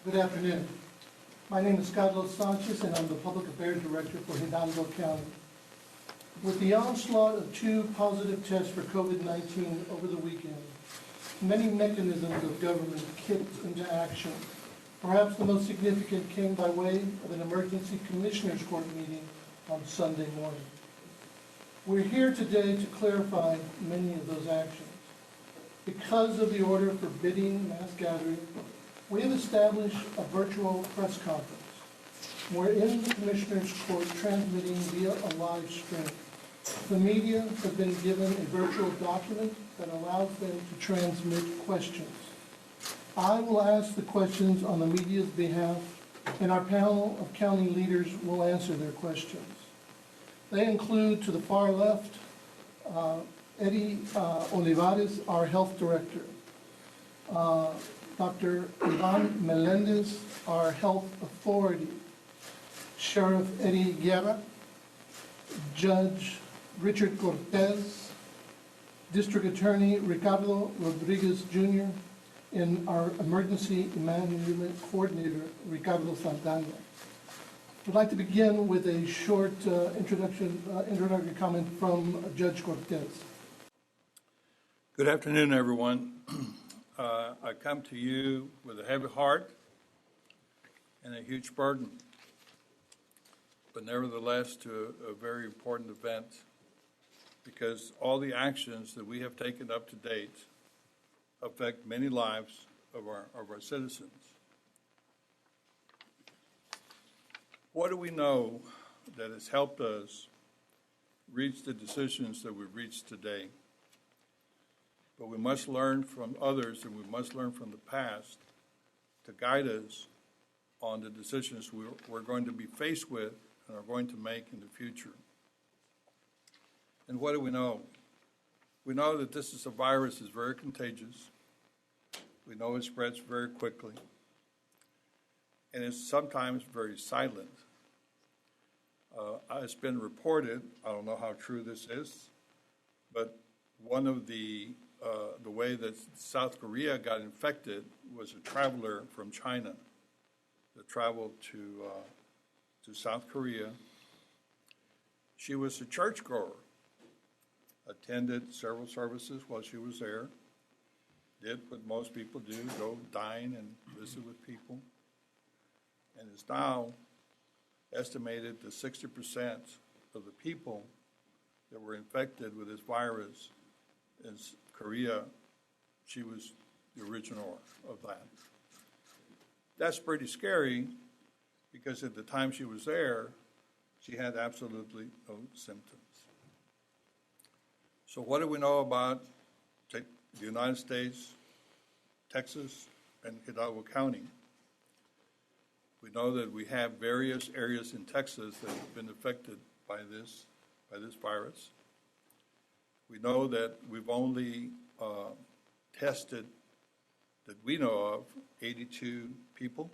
Good afternoon. My name is Carlos Sanchez, and I'm the Public Affairs Director for Hidalgo County. With the onslaught of 2 positive tests for COVID-19 over the weekend, many mechanisms of government kicked into action. Perhaps the most significant came by way of an emergency commissioners court meeting on Sunday morning. We're here today to clarify many of those actions. Because of the order forbidding mass gathering, we have established a virtual press conference. We're in the Commissioners Court transmitting via a live stream. The media have been given a virtual document that allows them to transmit questions. I will ask the questions on the media's behalf, and our panel of county leaders will answer their questions. They include, to the far left, Eddie Olivares, our health director, Dr. Ivan Melendez, our health authority, Sheriff Eddie Guerra, Judge Richard Cortez, District Attorney Ricardo Rodriguez Jr., and our Emergency Management Coordinator, Ricardo Santana. I'd like to begin with a short introductory comment from Judge Cortez. Good afternoon, everyone. I come to you with a heavy heart and a huge burden, but nevertheless to a very important event, because all the actions that we have taken up to date affect many lives of our citizens. What do we know that has helped us reach the decisions that we've reached today? But we must learn from others, and we must learn from the past to guide us on the decisions we're going to be faced with and are going to make in the future. And what do we know? We know that this is a virus that's very contagious. We know it spreads very quickly. And it's sometimes very silent. It's been reported, I don't know how true this is, but one of the way that South Korea got infected was a traveler from China that traveled to South Korea. She was a churchgoer, attended several services while she was there, did what most people do, go dine and visit with people, and is now estimated that 60% of the people that were infected with this virus in Korea, she was the original of that. That's pretty scary, because at the time she was there, she had absolutely no symptoms. So what do we know about the United States, Texas, and Hidalgo County? We know that we have various areas in Texas that have been affected by this virus. We know that we've only tested, that we know of, 82 people.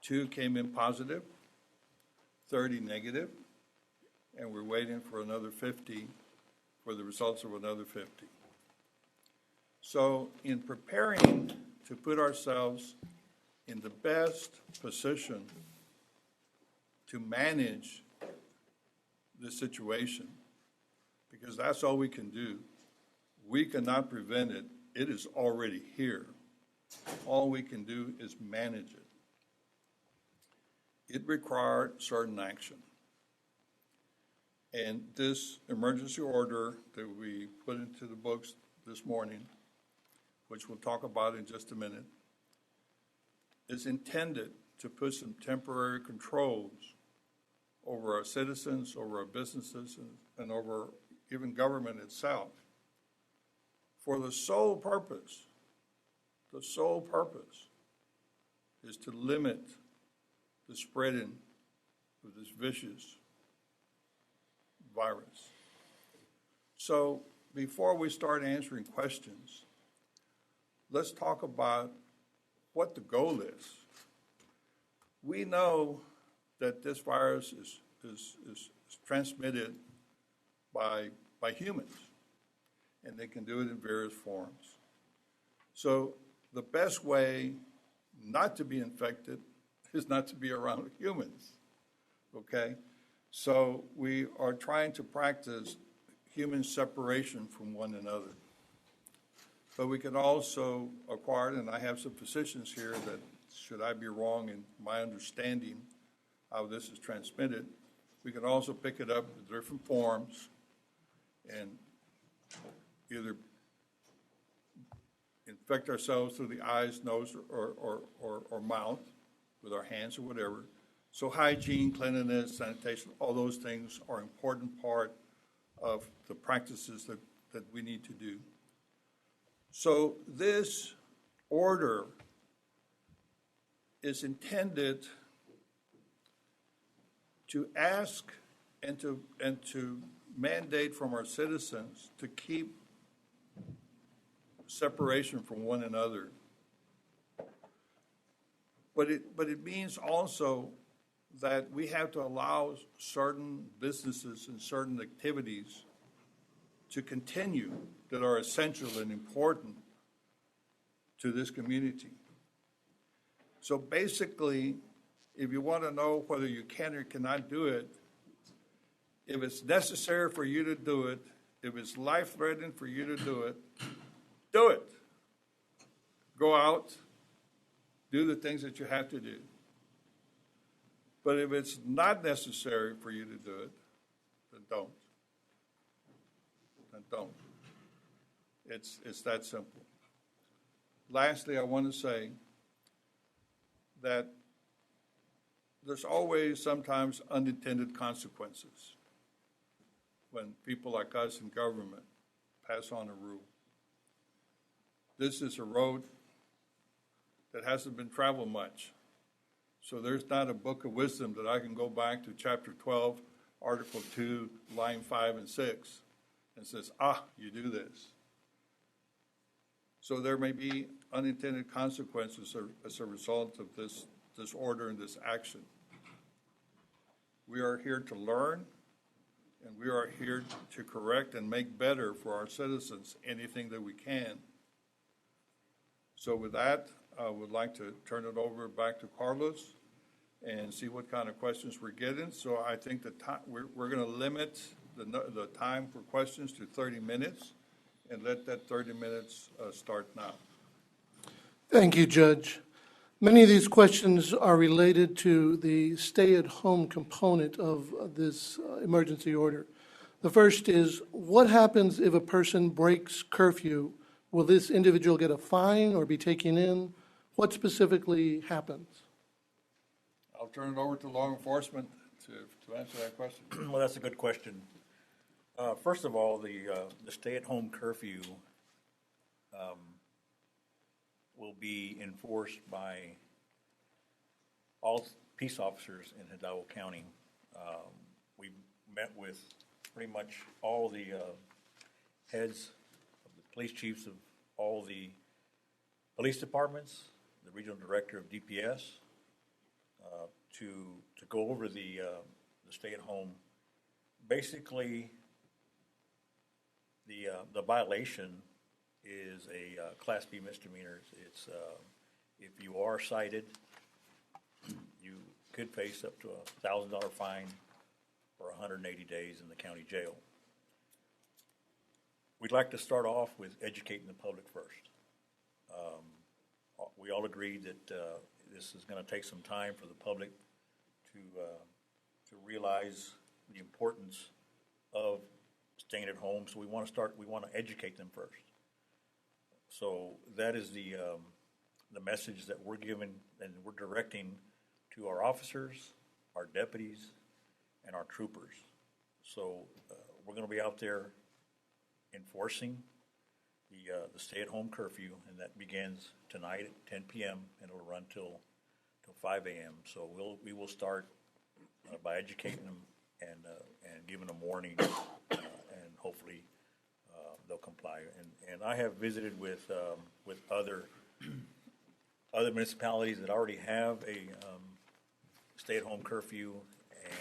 2 came in positive, 30 negative, and we're waiting for another 50, for the results of another 50. So in preparing to put ourselves in the best position to manage the situation, because that's all we can do. We cannot prevent it. It is already here. All we can do is manage it. It required certain action. And this emergency order that we put into the books this morning, which we'll talk about in just a minute, is intended to put some temporary controls over our citizens, over our businesses, and over even government itself, for the sole purpose is to limit the spreading of this vicious virus. So before we start answering questions, let's talk about what the goal is. We know that this virus is transmitted by humans, and they can do it in various forms. So the best way not to be infected is not to be around humans, okay? So we are trying to practice human separation from one another. But we can also acquire, and I have some physicians here that, should I be wrong in my understanding how this is transmitted, we can also pick it up in different forms and either infect ourselves through the eyes, nose, or mouth with our hands or whatever. So hygiene, cleanliness, sanitation, all those things are an important part of the practices that we need to do. So this order is intended to ask and to mandate from our citizens to keep separation from one another. But it means also that we have to allow certain businesses and certain activities to continue that are essential and important to this community. So basically, if you want to know whether you can or cannot do it, if it's necessary for you to do it, if it's life-threatening for you to do it, do it. Go out, do the things that you have to do. But if it's not necessary for you to do it, then don't. Then don't. It's that simple. Lastly, I want to say that there's always sometimes unintended consequences when people like us in government pass on a rule. This is a road that hasn't been traveled much. So there's not a book of wisdom that I can go back to chapter 12, article 2, line 5 and 6, and says, you do this. So there may be unintended consequences as a result of this order and this action. We are here to learn, and we are here to correct and make better for our citizens anything that we can. So with that, I would like to turn it over back to Carlos and see what kind of questions we're getting. So I think we're going to limit the time for questions to 30 minutes and let that 30 minutes start now. Thank you, Judge. Many of these questions are related to the stay-at-home component of this emergency order. The first is, what happens if a person breaks curfew? Will this individual get a fine or be taken in? What specifically happens? I'll turn it over to law enforcement to answer that question. Well, that's a good question. First of all, the stay-at-home curfew will be enforced by all peace officers in Hidalgo County. We met with pretty much all the heads of the police chiefs of all the police departments, the regional director of DPS, to go over the stay-at-home. Basically, the violation is a Class B misdemeanor. It's if you are cited, you could face up to a $1,000 fine or 180 days in the county jail. We'd like to start off with educating the public first. We all agree that this is going to take some time for the public to realize the importance of staying at home. So we want to educate them first. So that is the message that we're giving and we're directing to our officers, our deputies, and our troopers. So we're going to be out there enforcing the stay-at-home curfew, and that begins tonight at 10 p.m. and it'll run till 5 a.m. So we will start by educating them and giving them warning, and hopefully they'll comply. And I have visited with other municipalities that already have a stay-at-home curfew,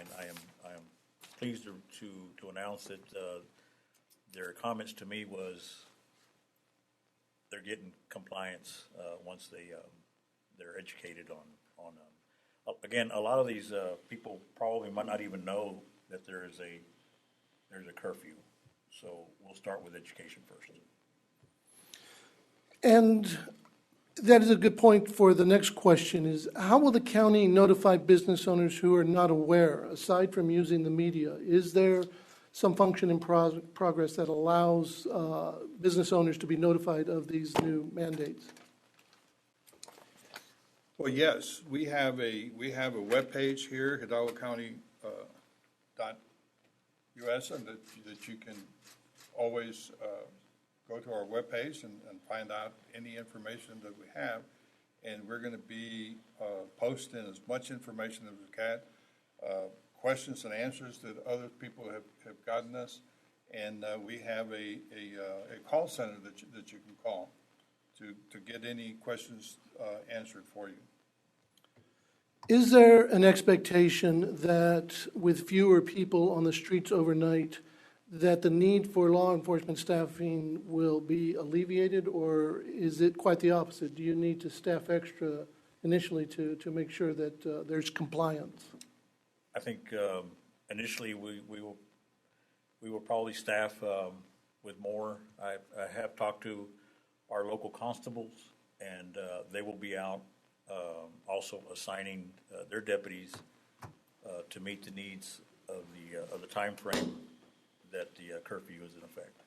and I am pleased to announce that their comments to me was they're getting compliance once they're educated on again, a lot of these people probably might not even know that there's a curfew. So we'll start with education first. And that is a good point for the next question is, how will the county notify business owners who are not aware, aside from using the media? Is there some function in progress that allows business owners to be notified of these new mandates? Well, yes, we have a webpage here, Hidalgo County .us, and that you can always go to our webpage and find out any information that we have. And we're going to be posting as much information as we can, questions and answers that other people have gotten us. And we have a call center that you can call to get any questions answered for you. Is there an expectation that with fewer people on the streets overnight, that the need for law enforcement staffing will be alleviated, or is it quite the opposite? Do you need to staff extra initially to make sure that there's compliance? I think initially we will probably staff with more. I have talked to our local constables, and they will be out also assigning their deputies to meet the needs of the time frame that the curfew is in effect.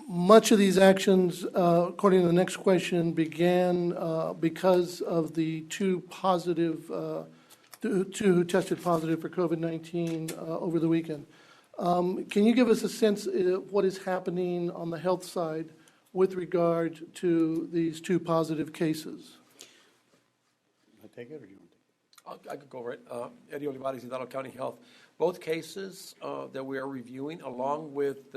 Much of these actions, according to the next question, began because of the two who tested positive for COVID-19 over the weekend. Can you give us a sense of what is happening on the health side with regard to these two positive cases? Take it, or do you want to take it? I could go right. Eddie Olivares, Hidalgo County Health. Both cases that we are reviewing, along with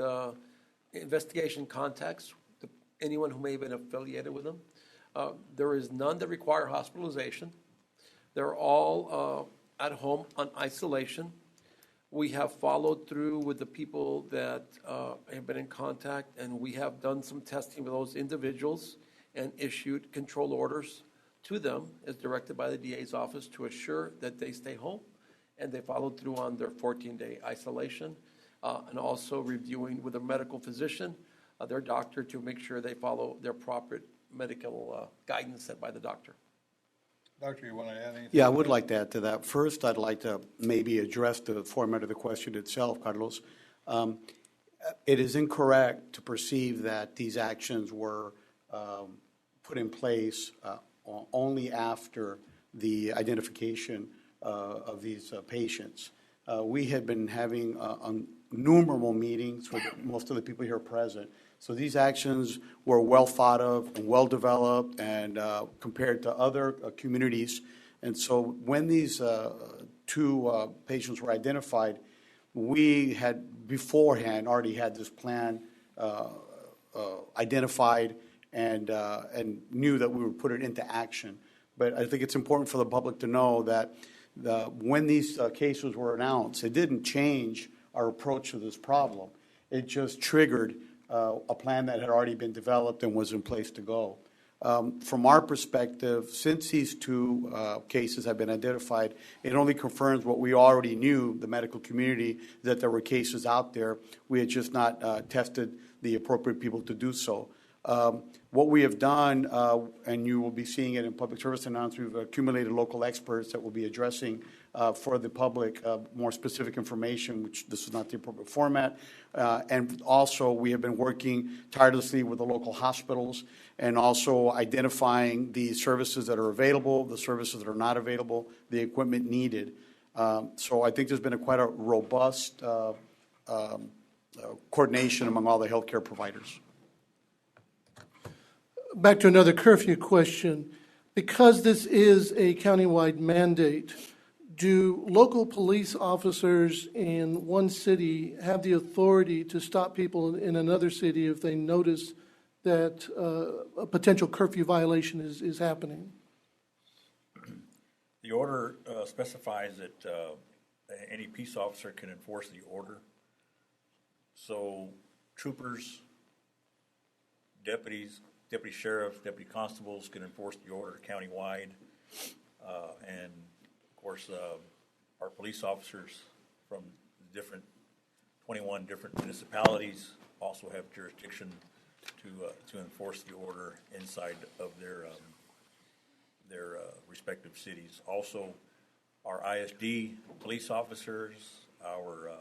investigation contacts, anyone who may have been affiliated with them. There is none that require hospitalization. They're all at home on isolation. We have followed through with the people that have been in contact, and we have done some testing with those individuals and issued control orders to them as directed by the DA's office to assure that they stay home and they followed through on their 14-day isolation, and also reviewing with a medical physician, their doctor, to make sure they follow their proper medical guidance set by the doctor. Doctor, you want to add anything? Yeah, I would like to add to that. First, I'd like to maybe address the format of the question itself, Carlos. It is incorrect to perceive that these actions were put in place only after the identification of these patients. We had been having innumerable meetings with most of the people here present. So these actions were well thought of and well developed, and compared to other communities. And so when these two patients were identified, we had beforehand already had this plan identified and knew that we would put it into action. But I think it's important for the public to know that when these cases were announced, it didn't change our approach to this problem. It just triggered a plan that had already been developed and was in place to go. From our perspective, since these two cases have been identified, it only confirms what we already knew, the medical community, that there were cases out there. We had just not tested the appropriate people to do so. What we have done, and you will be seeing it in public service announcements, we've accumulated local experts that will be addressing for the public more specific information, which this is not the appropriate format. And also, we have been working tirelessly with the local hospitals and also identifying the services that are available, the services that are not available, the equipment needed. So I think there's been quite a robust coordination among all the healthcare providers. Back to another curfew question. Because this is a countywide mandate, do local police officers in one city have the authority to stop people in another city if they notice that a potential curfew violation is happening? The order specifies that any peace officer can enforce the order. So troopers, deputies deputy sheriff, deputy constables can enforce the order countywide. And of course, our police officers from different 21 different municipalities also have jurisdiction to enforce the order inside of their respective cities. Also, our ISD police officers, our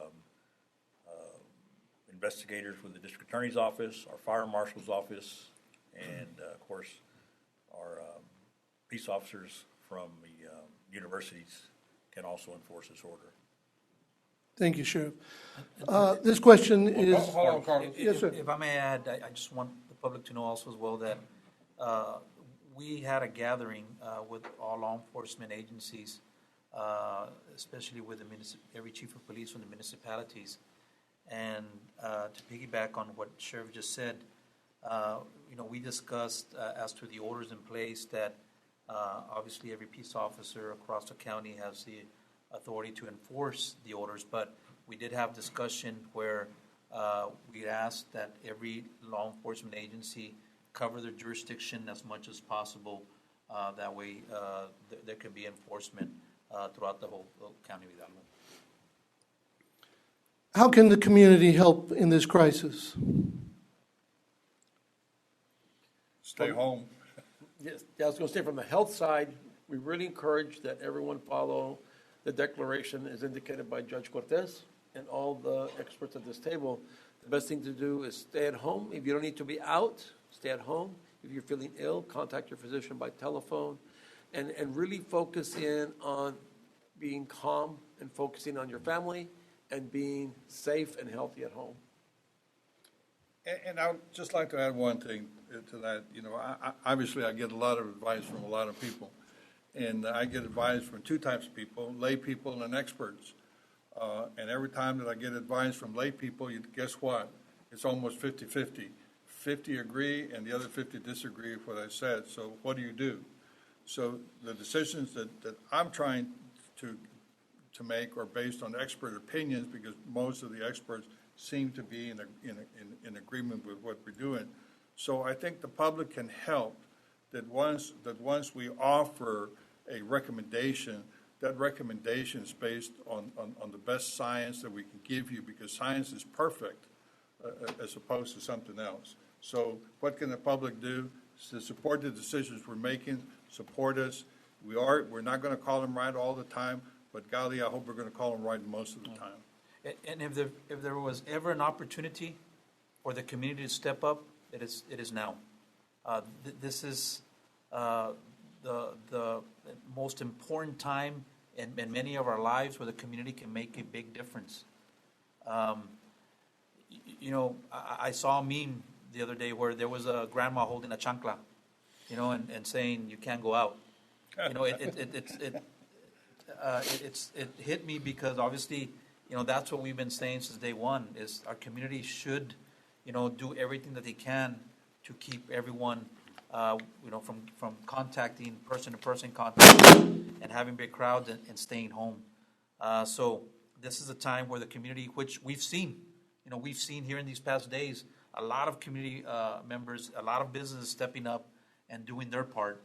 investigators with the district attorney's office, our fire marshal's office, and of course, our peace officers from the universities can also enforce this order. Thank you, Sheriff. This question is, Hold on, Carlos. Yes, sir. If I may add, I just want the public to know also as well that we had a gathering with all law enforcement agencies, especially with every chief of police from the municipalities. And to piggyback on what Sheriff just said, we discussed as to the orders in place that obviously every peace officer across the county has the authority to enforce the orders, but we did have discussion where we asked that every law enforcement agency cover their jurisdiction as much as possible. That way, there can be enforcement throughout the whole county of Hidalgo. how can the community help in this crisis? Stay home. Yes, I was going to say, from the health side, we really encourage that everyone follow the declaration as indicated by Judge Cortez and all the experts at this table. The best thing to do is stay at home. If you don't need to be out, stay at home. If you're feeling ill, contact your physician by telephone, and really focus in on being calm and focusing on your family and being safe and healthy at home. And I would just like to add one thing to that. Obviously I get a lot of advice from a lot of people. And I get advice from two types of people, lay people and experts. And every time that I get advice from lay people, guess what? It's almost 50-50. 50 agree and the other 50 disagree with what I said. So what do? So the decisions that I'm trying to make are based on expert opinions, because most of the experts seem to be in agreement with what we're doing. So I think the public can help, that once we offer a recommendation, that recommendation is based on the best science that we can give you, because science is perfect as opposed to something else. So what can the public do? To support the decisions we're making, support us. We're not going to call them right all the time, but golly, I hope we're going to call them right most of the time. And if there was ever an opportunity for the community to step up, it is now. This is the most important time in many of our lives where the community can make a big difference. I saw a meme the other day where there was a grandma holding a chancla, and saying you can't go out. It hit me because obviously, that's what we've been saying since day one, is our community should, do everything that they can to keep everyone, from contacting person-to-person contact and having big crowds and staying home. So this is a time where the community, which we've seen here in these past days, a lot of community members, a lot of businesses stepping up and doing their part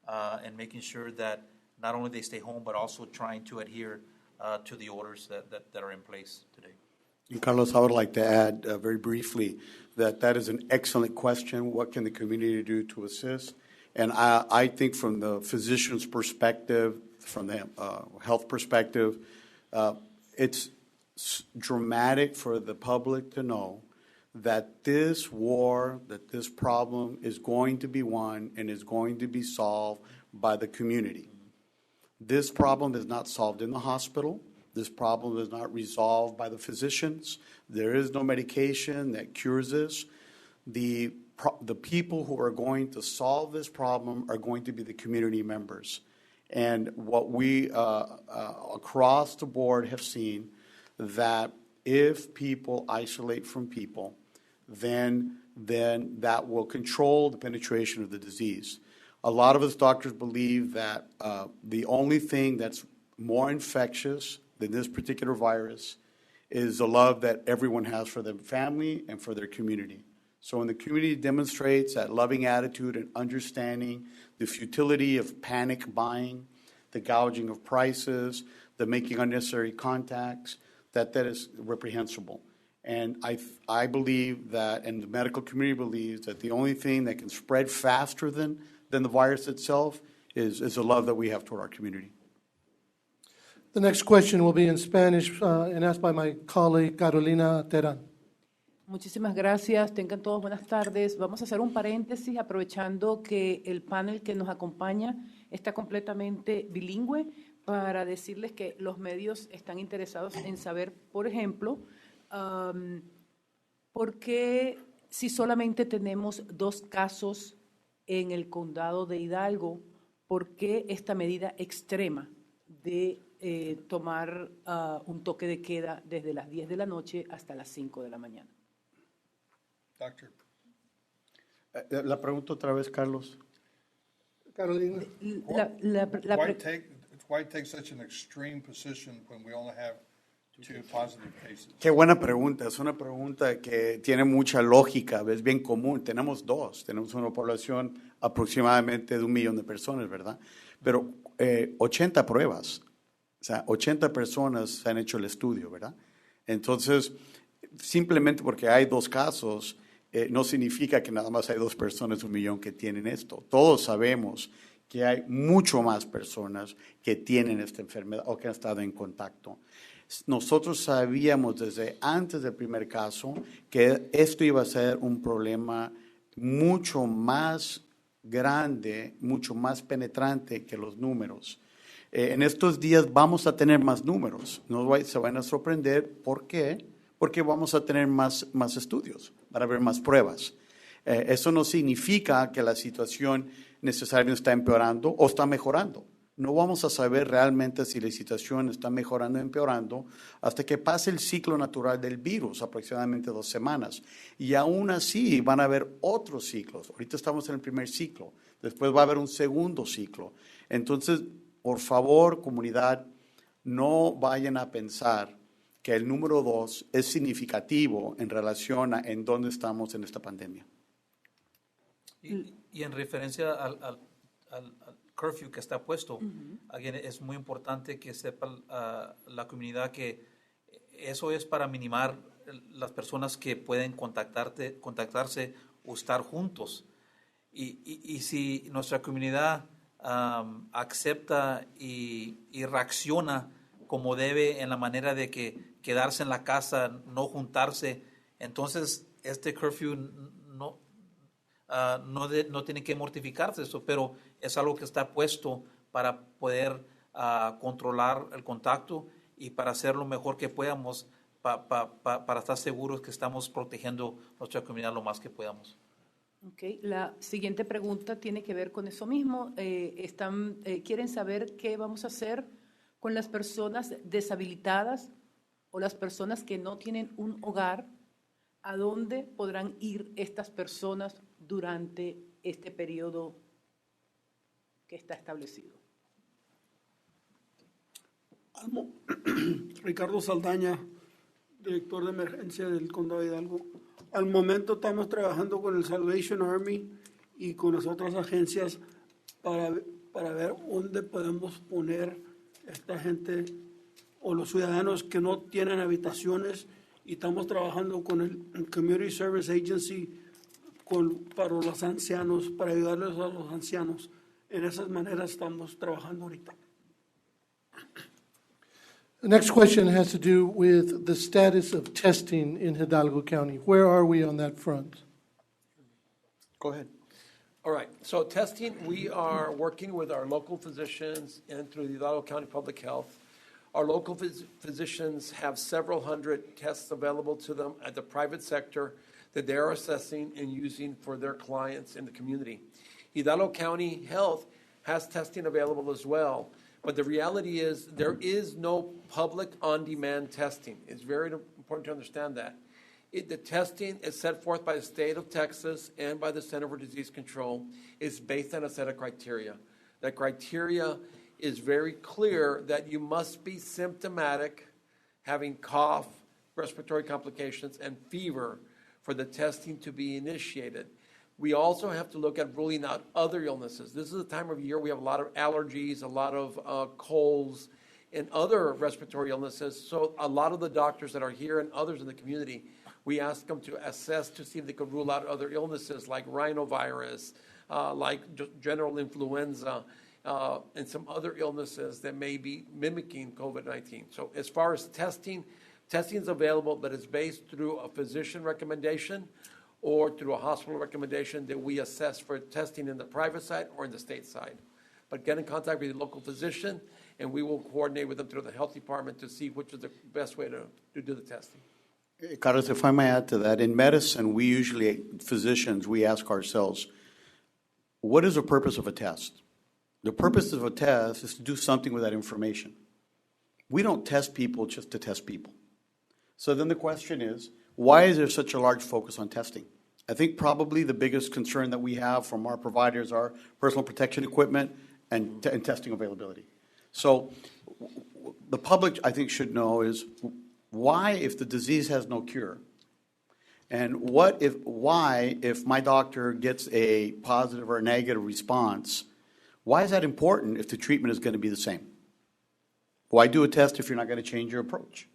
and making sure that not only they stay home, but also trying to adhere to the orders that are in place today. And Carlos, I would like to add very briefly that is an excellent question. What can the community do to assist? And I think from the physician's perspective, from the health perspective, it's dramatic for the public to know that this war, that this problem is going to be won and is going to be solved by the community. This problem is not solved in the hospital. This problem is not resolved by the physicians. There is no medication that cures this. The people who are going to solve this problem are going to be the community members. And what we across the board have seen, that if people isolate from people, then that will control the penetration of the disease. A lot of us doctors believe that the only thing that's more infectious than this particular virus is the love that everyone has for their family and for their community. So when the community demonstrates that loving attitude and understanding the futility of panic buying, the gouging of prices, the making unnecessary contacts, that is reprehensible. And I believe that, and the medical community believes, that the only thing that can spread faster than the virus itself is the love that we have toward our community. The next question will be in Spanish and asked by my colleague Carolina Terán. Muchísimas gracias, tengan todos buenas tardes. Vamos a hacer un paréntesis aprovechando que el panel que nos acompaña está completamente bilingüe para decirles que los medios están interesados en saber, por ejemplo, por qué si solamente tenemos 2 casos en el condado de Hidalgo, por qué esta medida extrema de tomar un toque de queda desde las 10 de la noche hasta las 5 de la mañana. Doctor. La pregunta otra vez, Carlos. Carolina. Why take such an extreme position when we only have 2 positive cases? Qué buena pregunta. Es una pregunta que tiene mucha lógica, es bien común. Tenemos una población aproximadamente de 1 millón de personas, ¿verdad? Pero 80 pruebas, o sea, 80 personas han hecho el estudio, ¿verdad? Entonces, simplemente porque hay 2 casos, no significa que nada más hay 2 personas, 1 millón que tienen esto. Todos sabemos que hay mucho más personas que tienen esta enfermedad o que han estado en contacto. Nosotros sabíamos desde antes del primer caso que esto iba a ser un problema mucho más grande, mucho más penetrante que los números. En estos días vamos a tener más números, se van a sorprender. ¿Por qué? Porque vamos a tener más estudios, van a haber más pruebas. Eso no significa que la situación necesariamente está empeorando o está mejorando. No vamos a saber realmente si la situación está mejorando o empeorando hasta que pase el ciclo natural del virus, aproximadamente 2 semanas. Y aún así van a haber otros ciclos. Ahorita estamos en el primer ciclo, después va a haber un segundo ciclo. Entonces, por favor, comunidad, no vayan a pensar que el número 2 es significativo en relación a en dónde estamos en esta pandemia. Y en referencia al curfew que está puesto, again, es muy importante que sepa la comunidad que eso es para minimar las personas que pueden contactarse o estar juntos. Y si nuestra comunidad acepta y reacciona como debe en la manera de que quedarse en la casa, no juntarse, entonces este curfew no tiene que mortificarse eso, pero es algo que está puesto para poder controlar el contacto y para hacer lo mejor que podamos para estar seguros que estamos protegiendo nuestra comunidad lo más que podamos. Okay. La siguiente pregunta tiene que ver con eso mismo. Quieren saber qué vamos a hacer con las personas deshabilitadas o las personas que no tienen un hogar. ¿A dónde podrán ir estas personas durante este periodo que está establecido? Ricardo Saldaña, director de emergencia del Condado de Hidalgo. Al momento estamos trabajando con el Salvation Army y con las otras agencias para ver dónde podemos poner esta gente o los ciudadanos que no tienen habitaciones, y estamos trabajando con el Community Service Agency para los ancianos, para ayudarles a los ancianos. En esas maneras estamos trabajando ahorita. The next question has to do with the status of testing in Hidalgo County. Where are we on that front? Go ahead. All right, so testing, we are working with our local physicians and through the Hidalgo County Public Health. Our local physicians have several hundred tests available to them at the private sector that they are assessing and using for their clients in the community. Hidalgo County Health has testing available as well, but the reality is there is no public on-demand testing. It's very important to understand that. The testing is set forth by the state of Texas and by the Center for Disease Control. It's based on a set of criteria. That criteria is very clear that you must be symptomatic, having cough, respiratory complications, and fever for the testing to be initiated. We also have to look at ruling out other illnesses. This is the time of year we have a lot of allergies, a lot of colds, and other respiratory illnesses. So a lot of the doctors that are here and others in the community, we ask them to assess to see if they could rule out other illnesses like rhinovirus, like general influenza, and some other illnesses that may be mimicking COVID-19. So as far as testing is available, but it's based through a physician recommendation or through a hospital recommendation that we assess for testing in the private side or in the state side. But get in contact with your local physician, and we will coordinate with them through the health department to see which is the best way to do the testing. Carlos, if I may add to that, in medicine, we usually, physicians, we ask ourselves, what is the purpose of a test? The purpose of a test is to do something with that information. We don't test people just to test people. So then the question is, why is there such a large focus on testing? I think probably the biggest concern that we have from our providers are personal protection equipment and testing availability. So the public, I think, should know is why, if the disease has no cure, and why, if my doctor gets a positive or a negative response, why is that important if the treatment is going to be the same? Why do a test if you're not going to change your approach?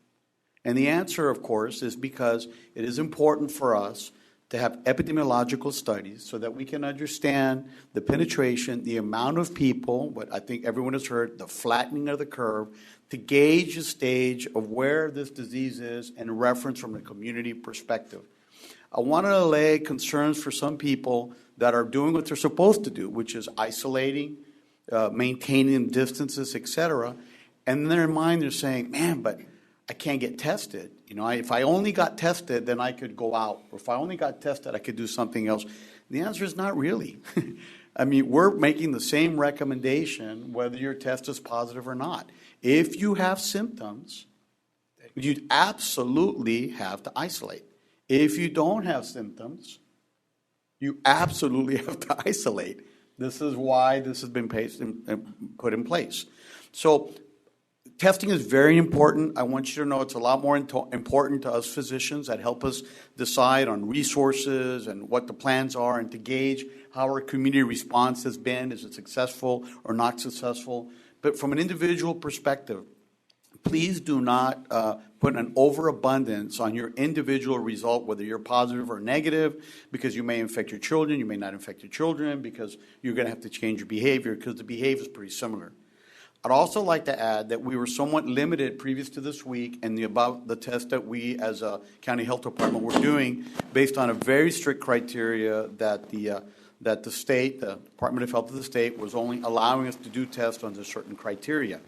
And the answer, of course, is because it is important for us to have epidemiological studies so that we can understand the penetration, the amount of people, what I think everyone has heard, the flattening of the curve, to gauge the stage of where this disease is in reference from a community perspective. I want to allay concerns for some people that are doing what they're supposed to do, which is isolating, maintaining distances, etc. And in their mind, they're saying, man, but I can't get tested. You know, if I only got tested, then I could go out. Or if I only got tested, I could do something else. The answer is not really. I mean, we're making the same recommendation whether your test is positive or not. If you have symptoms, you absolutely have to isolate. If you don't have symptoms, you absolutely have to isolate. This is why this has been put in place. So testing is very important. I want you to know it's a lot more important to us physicians that help us decide on resources and what the plans are and to gauge how our community response has been. Is it successful or not successful? But from an individual perspective, please do not put an overabundance on your individual result, whether you're positive or negative, because you may infect your children, you may not infect your children, because you're going to have to change your behavior, because the behavior is pretty similar. I'd also like to add that we were somewhat limited previous to this week in about the test that we as a county health department were doing based on a very strict criteria that the state, the Department of Health of the state, was only allowing us to do tests under certain criteria.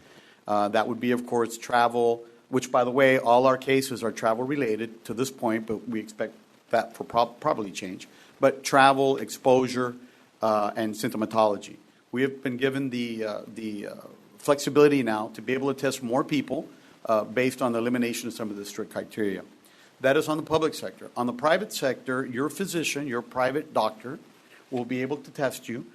That would be, of course, travel, which, by the way, all our cases are travel-related to this point, but we expect that for probably change. But travel, exposure, and symptomatology. We have been given the flexibility now to be able to test more people based on the elimination of some of the strict criteria. That is on the public sector. On the private sector, your physician, your private doctor, will be able to test you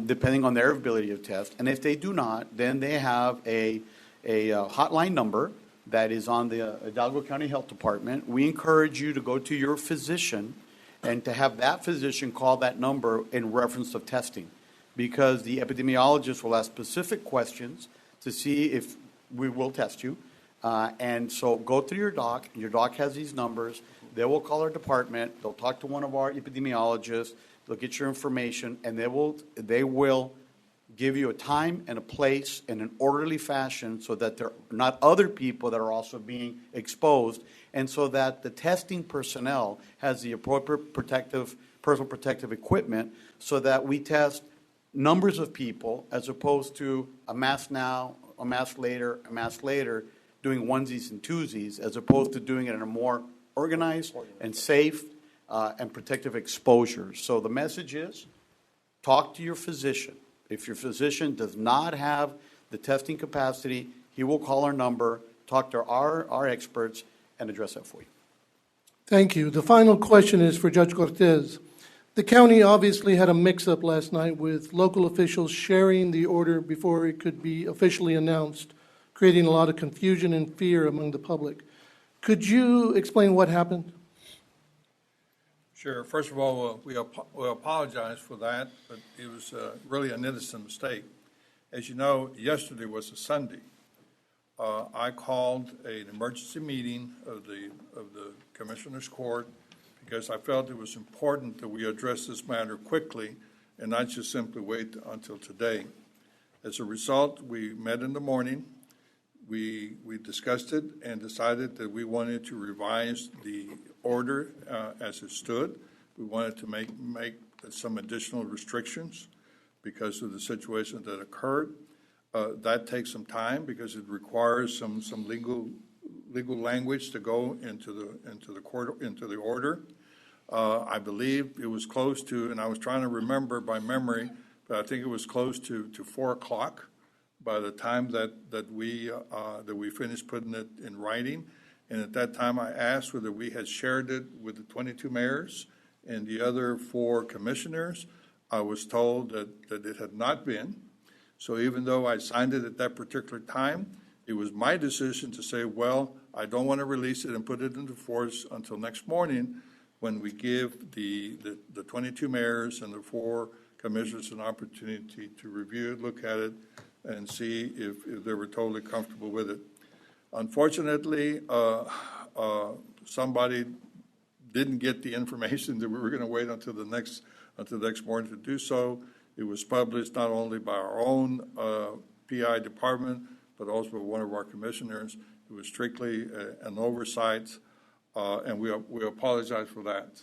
depending on their ability to test. And if they do not, then they have a hotline number that is on the Hidalgo County Health Department. We encourage you to go to your physician and to have that physician call that number in reference of testing, because the epidemiologist will ask specific questions to see if we will test you. And so go to your doc. Your doc has these numbers. They will call our department. They'll talk to one of our epidemiologists. They'll get your information, and they will give you a time and a place in an orderly fashion so that there are not other people that are also being exposed, and so that the testing personnel has the appropriate personal protective equipment so that we test numbers of people as opposed to a mask now, a mask later, doing onesies and twosies, as opposed to doing it in a more organized and safe and protective exposure. So the message is, talk to your physician. If your physician does not have the testing capacity, he will call our number, talk to our experts, and address that for you. Thank you. The final question is for Judge Cortez. The county obviously had a mix-up last night with local officials sharing the order before it could be officially announced, creating a lot of confusion and fear among the public. Could you explain what happened? Sure. First of all, we apologize for that, but it was really an innocent mistake. As you know, yesterday was a Sunday. I called an emergency meeting of the Commissioners Court because I felt it was important that we address this matter quickly and not just simply wait until today. As a result, we met in the morning. We discussed it and decided that we wanted to revise the order as it stood. We wanted to make some additional restrictions because of the situation that occurred. That takes some time because it requires some legal language to go into the order. I believe it was close to, and I was trying to remember by memory, but I think it was close to 4 o'clock by the time that we finished putting it in writing. And at that time, I asked whether we had shared it with the 22 mayors and the other 4 commissioners. I was told that it had not been. So even though I signed it at that particular time, it was my decision to say, well, I don't want to release it and put it into force until next morning when we give the 22 mayors and the 4 commissioners an opportunity to review it, look at it, and see if they were totally comfortable with it. Unfortunately, somebody didn't get the information that we were going to wait until the next morning to do so. It was published not only by our own PI department, but also by one of our commissioners. It was strictly an oversight, and we apologize for that.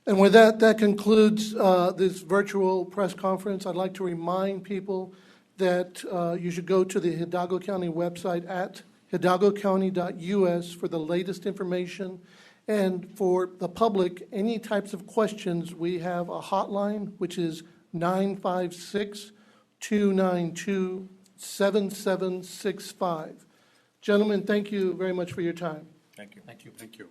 And with that concludes this virtual press conference. I'd like to remind people that you should go to the Hidalgo County website at hidalgocounty.us for the latest information. And for the public, any types of questions, we have a hotline, which is 956-292-7765. Gentlemen, thank you very much for your time. Thank you. Thank you. Thank you.